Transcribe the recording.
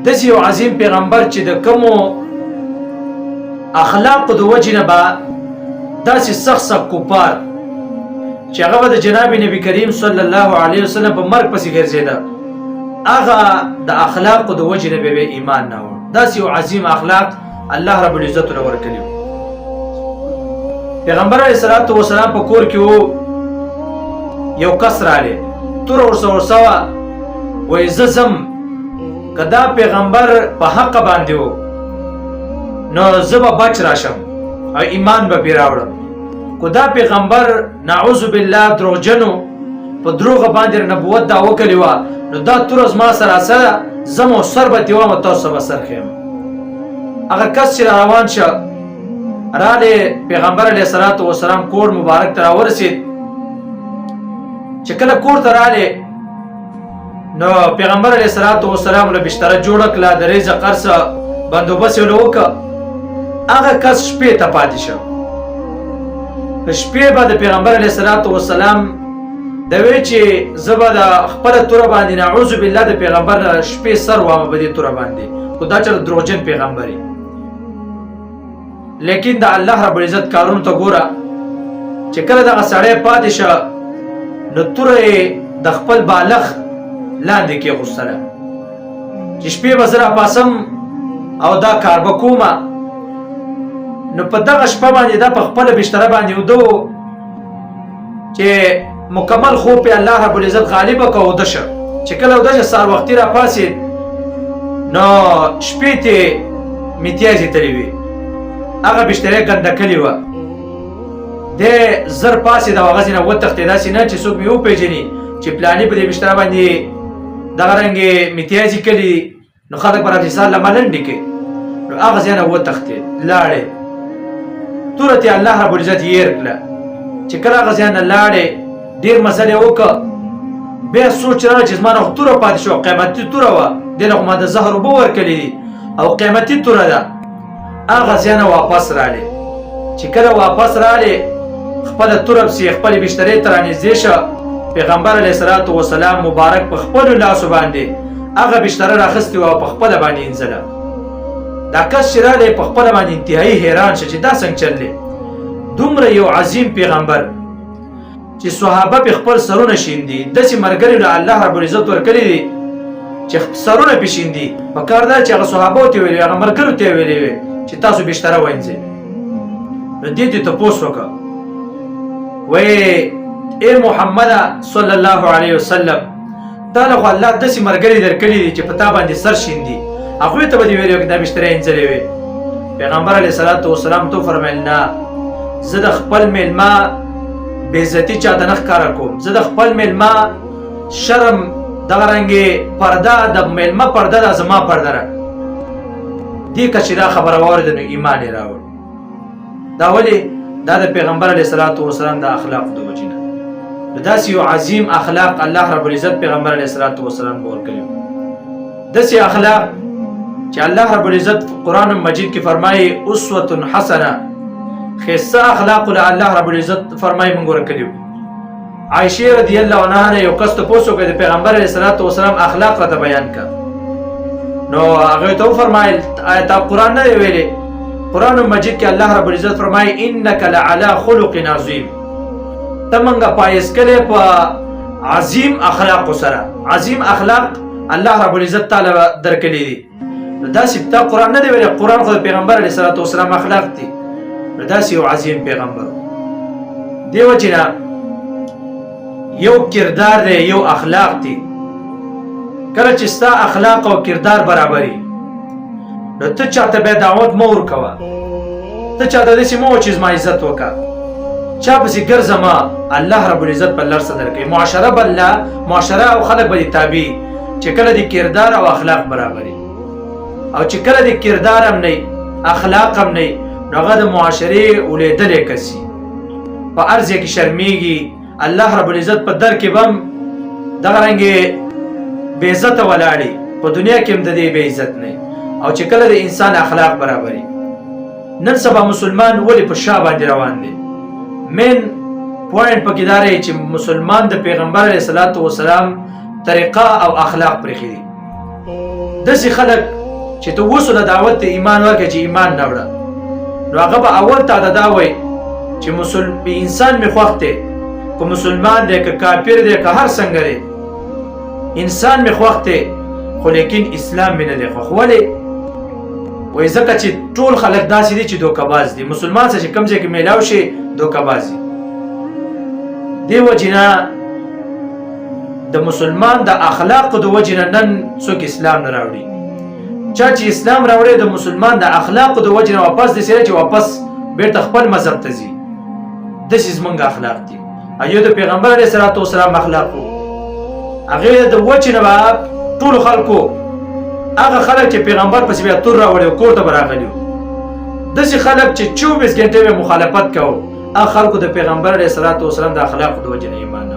داسې یو عظیم پیغمبر چې د کومو اخلاقو د وجې نه به داسې سخت سخت کفار چې هغه به د جناب نبی کریم صلی الله علیه وسلم په مرګ پسې ګرځېده، هغه د اخلاقو د وجې نه به ایمان نه وړ. داسې یو عظیم اخلاق الله رب العزت له ورکړي. پیغمبر علیه الصلاۃ والسلام په کور کې وو، یو کس راغی توره ورسره ورسوه، وایي زه ځم که دا پیغمبر په حق باندې و نو زه به بچ راشم او ایمان به پرې راوړم، که دا پیغمبر نعوذ بالله دروغجنو په دروغه باندې نبوت دا وکړې وه نو دا توره زما سره سره ځم او سر به تېوم او تاسو به سر خیم. هغه کس چې را روان شه راغلی پیغمبر علیه الصلاۃ والسلام کور مبارک ته راورسېد. چې کله کور ته راغلی نو پیغمبر علیه الصلاۃ والسلام له بستره جوړه کړه، د رزق ارڅه بندوبست یې له وکړه. هغه کس شپې ته پاتې شو. په شپې به د پیغمبر علیه الصلاۃ والسلام د وی چې زه به د خپله توره باندې نعوذ بالله د پیغمبر شپې سر وامه په دې توره باندې، خو دا چېرته دروغجن پیغمبر یې. لیکن د الله رب العزت کارونو ته ګوره چې کله دغه سړی پاتې شه نو توره یې د خپل بالغ لاندې کېغوستله چې شپې به زه راپاسم او دا کار به کومه. نو په دغه شپه باندې دا په خپله بستره باندې وده و چې مکمل خوب پې الله رب العزت غالبه که وده شه. چې کله وده شه سهار وختي راپاسېد نو شپې ته میتیازې تللې وې، هغه بستره ګنده کړې وه. دی زر پاسېد او هغسې نه وتښتېد، داسې نه چې څوک مې وپېژني چې پلاني په دې بستره باندې دغه رنګې میتیازې کړي نو خلک به راته سهار له ملنډې کوي. نو هغه ځای نه وتښتېد، لاړې توره ته الله رب العزت هېر کړه. چې کله هغه ځای نه لاړې ډېر مزل یې وکړه، بیا سوچ راغی چې زما نه خو توره پاتې شوه، قیمتي توره وه، دې له خو ما د زهر اوبه ورکړلې دي او قیمتي توره ده. هغه ځای نه واپس راغلی. چې کله واپس راغلی خپله توره پسې خپلې بسترې ته رانږدې شه، پیغمبر علیه الصلاۃ والسلام مبارک په خپلو لاسو باندې هغه بستره راخیستې وه او په خپله باندې انځله. دا کس چې راغلی په خپله باندې انتهایي حیران شه چې دا څنګه چل دی. دومره یو عظیم پیغمبر چې صحابه پې خپل سرونه شیندي، داسې ملګري له الله رب العزت ورکړي دي چې سرونه پې شیندي. پکار ده چې هغه صحابو ته ویلي، هغه ملګرو ته ویلي وي چې تاسو بستره وینځئ. نو دې ته تپوس وکړه، وایي ای محمد صلی الله علیه وسلم تا له خو الله داسې ملګري درکړي دي چې په تا باندې سر شیندي، هغوی ته به دې ویلي وي که دا بستره انځلې وې. پیغمبر علیه الصلاۃ والسلام تو فرمیل نه، زه د خپل میلمه بېعزتي چا ته نه ښکاره کوم، زه د خپل میلمه شرم دغه رنګې پرده د میلمه پرده ده زما پرده ده. دې که چې دا خبره واورېده نو ایمان یې راوړ. دا ولې؟ دا د پیغمبر علیه الصلاۃ والسلام د اخلاقو د وجې نه. نو داسې یو عظیم اخلاق الله رب العزت پیغمبر علیه الصلاۃ والسلام به ورکړي. داسې اخلاق چې الله رب العزت قرآن مجید کې فرمایي اسوة حسنه، ښایسته اخلاق له الله رب العزت فرمایي موږ ورکړي. عایشې رضی الله عنها نه یو کس تپوس وکړی د پیغمبر علیه الصلاۃ والسلام اخلاق راته بیان کړه. نو هغې ته وفرمایل آیا تا قرآن نه دی ویلی؟ قرآن مجید کې الله رب العزت فرمایي انک لعلی خلق عظیم، ته موږ پایس کړی په عظیم اخلاقو سره. عظیم اخلاق الله رب العزت تعالی درکړي دي. نو داسې تا قرآن نه دی ویلی، قرآن خو د پیغمبر علیه الصلاۃ والسلام اخلاق دي. نو داسې یو عظیم پیغمبر. دې وجې نه یو کردار دی، یو اخلاق دی. کله چې ستا اخلاق او کردار برابري نو ته چاته بیا دعوت مه ورکوه، ته چاته داسې مه وه چې زما عزت وکړه، چا پسې ګرځه مه، الله رب العزت به لر څه درکوي. معاشره به معاشره او خلک به دې تابع چې کله دې کردار او اخلاق برابري، او چې کله دې کردار هم نه اخلاق هم نه نو هغه د معاشرې اولیدلی کسي په هر ځای کې شرمېږي. الله رب العزت په در کې به هم دغه رنګې بې عزته ولاړي، په دنیا کې هم د دې بې عزت نه. او چې کله د انسان اخلاق برابري، نن سبا مسلمان ولې په شا باندې روان دی؟ مین پوینټ پکې دا دی چې مسلمان د پیغمبر علیه الصلاۃ والسلام طریقه او اخلاق پرېښي دي. داسې خلک چې ته وسو له دعوت ته ایمان ورکړې چې ایمان نه وړه، نو هغه به اول تا دا وایي چې انسان مې خوښ دی، که مسلمان دی که کافر دی که هر څنګه دی، انسان مې خوښ دی، خو لیکن اسلام مې نه دی خوښ. ولې؟ وایي ځکه چې ټول خلک داسې دي چې دوکه‌باز دي. مسلمان سره چې کوم ځای کې میلاو شي دوکه‌باز دي. دې وجې نه د مسلمان د اخلاقو د وجې نه نن څوک اسلام نه راوړي. چا چې اسلام راوړی د مسلمان د اخلاقو د وجې نه واپس داسې دی چې واپس بیرته خپل مذهب ته ځي. داسې زمونږ اخلاق دي. ایو د پیغمبر علیه الصلاة والسلام اخلاق وو. هغې د وجې نه به ټولو خلکو هغه خلک چې پیغمبر پسې بیا تور راوړی و کور ته به راغلي وو، داسې خلک چې 24 ګنټې به مخالفت کوو، هغه خلکو د پیغمبر علیه الصلاة والسلام د اخلاقو د وجې نه ایمان